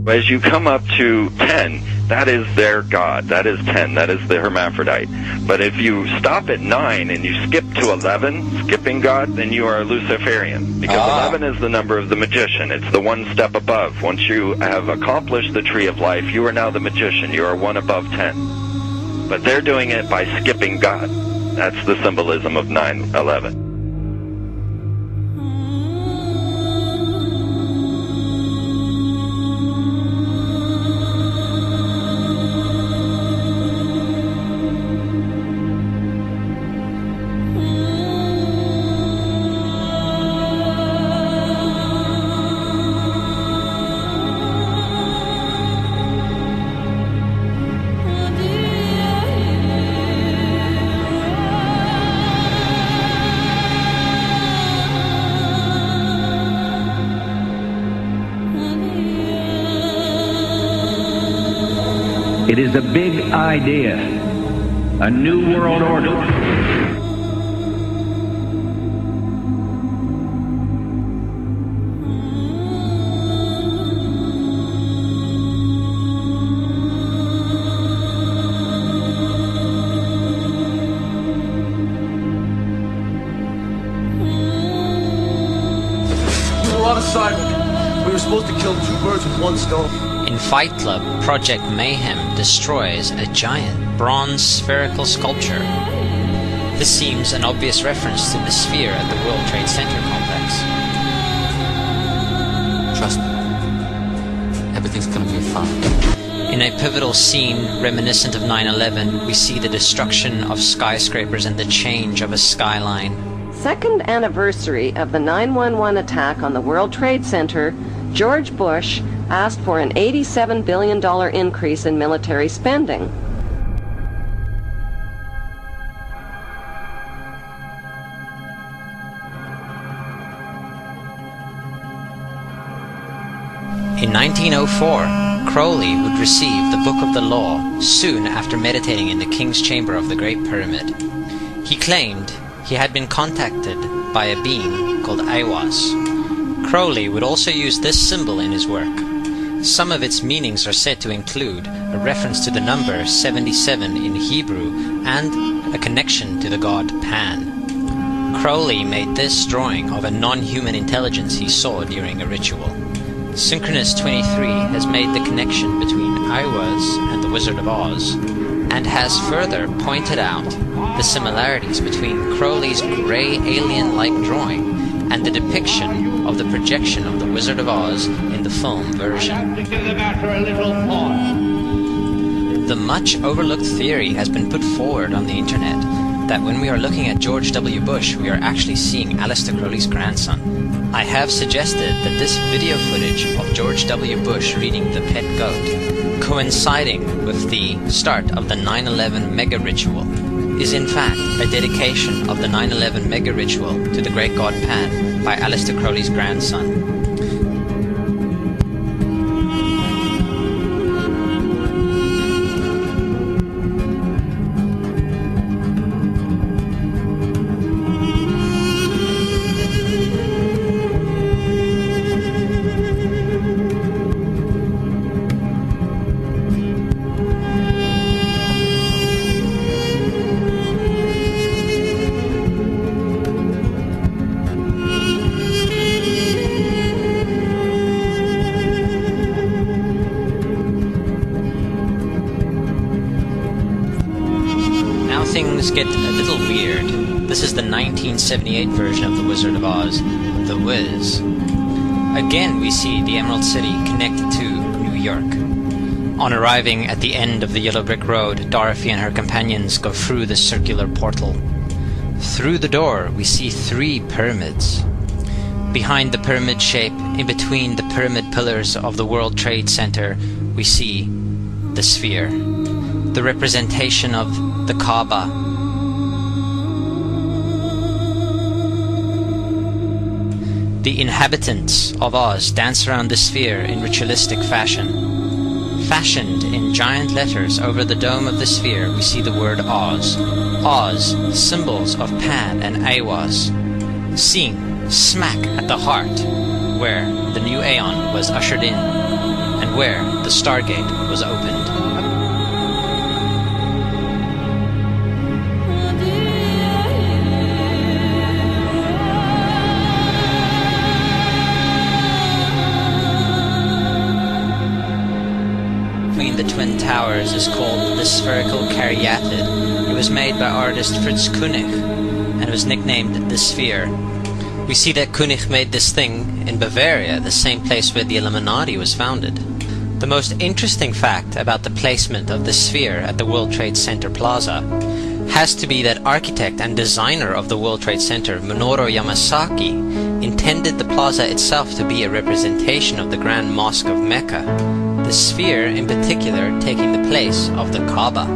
As you come up to 10, that is their God. That is 10. That is the hermaphrodite. But if you stop at 9 and you skip to 11, skipping God, then you are a Luciferian. Because 11 is the number of the magician. It's the one step above. Once you have accomplished the tree of life, you are now the magician. You are one above 10. But they're doing it by skipping God. That's the symbolism of 9/11. It is a big idea, a new world order. We were on assignment. We were supposed to kill two birds with one stone. In Fight Club, Project Mayhem destroys a giant bronze spherical sculpture. This seems an obvious reference to the sphere at the World Trade Center complex. Trust me, everything's gonna be fine. In a pivotal scene reminiscent of 9/11, we see the destruction of skyscrapers and the change of a skyline. Second anniversary of the 9/11 attack on the World Trade Center, George Bush asked for an $87 billion increase in military spending. In 1904, Crowley would receive the Book of the Law soon after meditating in the King's Chamber of the Great Pyramid. He claimed he had been contacted by a being called Aiwass. Crowley would also use this symbol in his work. Some of its meanings are said to include a reference to the number 77 in Hebrew and a connection to the god Pan. Crowley made this drawing of a non-human intelligence he saw during a ritual. Synchronous 23 has made the connection between Aiwass and the Wizard of Oz, and has further pointed out the similarities between Crowley's grey alien-like drawing and the depiction of the projection of the Wizard of Oz in the film version. The much overlooked theory has been put forward on the internet that when we are looking at George W. Bush, we are actually seeing Aleister Crowley's grandson. I have suggested that this video footage of George W. Bush reading The Pet Goat, coinciding with the start of the 9/11 mega ritual, is in fact a dedication of the 9/11 mega ritual to the great god Pan by Aleister Crowley's grandson. Things get a little weird. This is the 1978 version of The Wizard of Oz, The Wiz. Again we see the Emerald City connected to New York. On arriving at the end of the Yellow Brick Road, Dorothy and her companions go through the circular portal. Through the door we see 3 pyramids. Behind the pyramid shape, in between the pyramid pillars of the World Trade Center, we see the sphere, the representation of the Kaaba. The inhabitants of Oz dance around the sphere in ritualistic fashion. Fashioned in giant letters over the dome of the sphere, we see the word Oz. Oz, symbols of Pan and Aiwass, seen smack at the heart where the new Aeon was ushered in. and where the Stargate was opened. Between the Twin Towers is called the Spherical Caryatid. It was made by artist Fritz Koenig and was nicknamed the Sphere. We see that Koenig made this thing in Bavaria, the same place where the Illuminati was founded. The most interesting fact about the placement of the Sphere at the World Trade Center Plaza has to be that architect and designer of the World Trade Center, Minoru Yamasaki, intended the plaza itself to be a representation of the Grand Mosque of Mecca, the Sphere in particular taking the place of the Kaaba.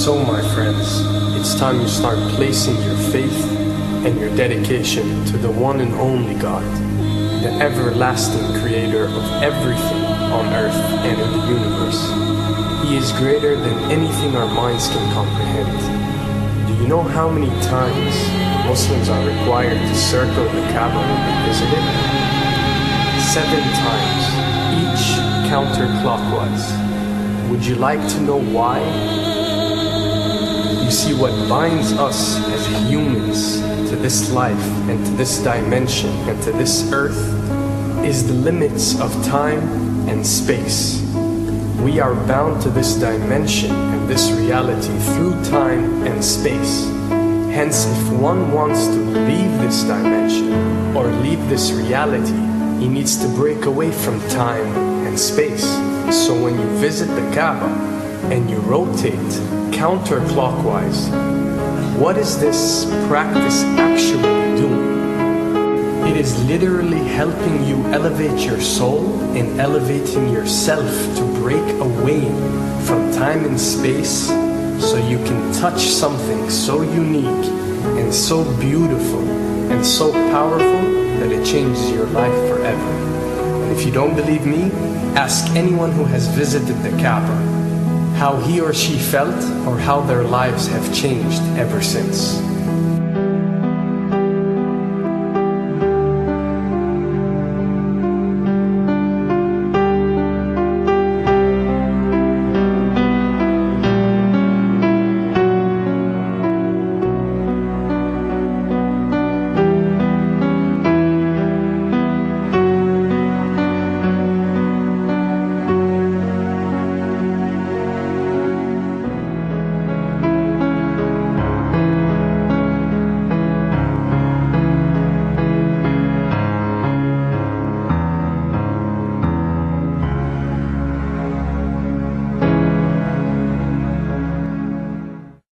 So, my friends, it's time you start placing your faith and your dedication to the one and only God, the everlasting creator of everything on earth and in the universe. He is greater than anything our minds can comprehend. Do you know how many times Muslims are required to circle the Kaaba when they visit it? 7 times, each counterclockwise. Would you like to know why? You see, what binds us as humans to this life and to this dimension and to this earth is the limits of time and space. We are bound to this dimension and this reality through time and space. Hence, if one wants to leave this dimension or leave this reality, he needs to break away from time and space. So when you visit the Kaaba and you rotate counterclockwise, what is this practice actually doing? It is literally helping you elevate your soul and elevating yourself to break away from time and space so you can touch something so unique and so beautiful and so powerful that it changes your life forever. And if you don't believe me, ask anyone who has visited the Kaaba how he or she felt or how their lives have changed ever since.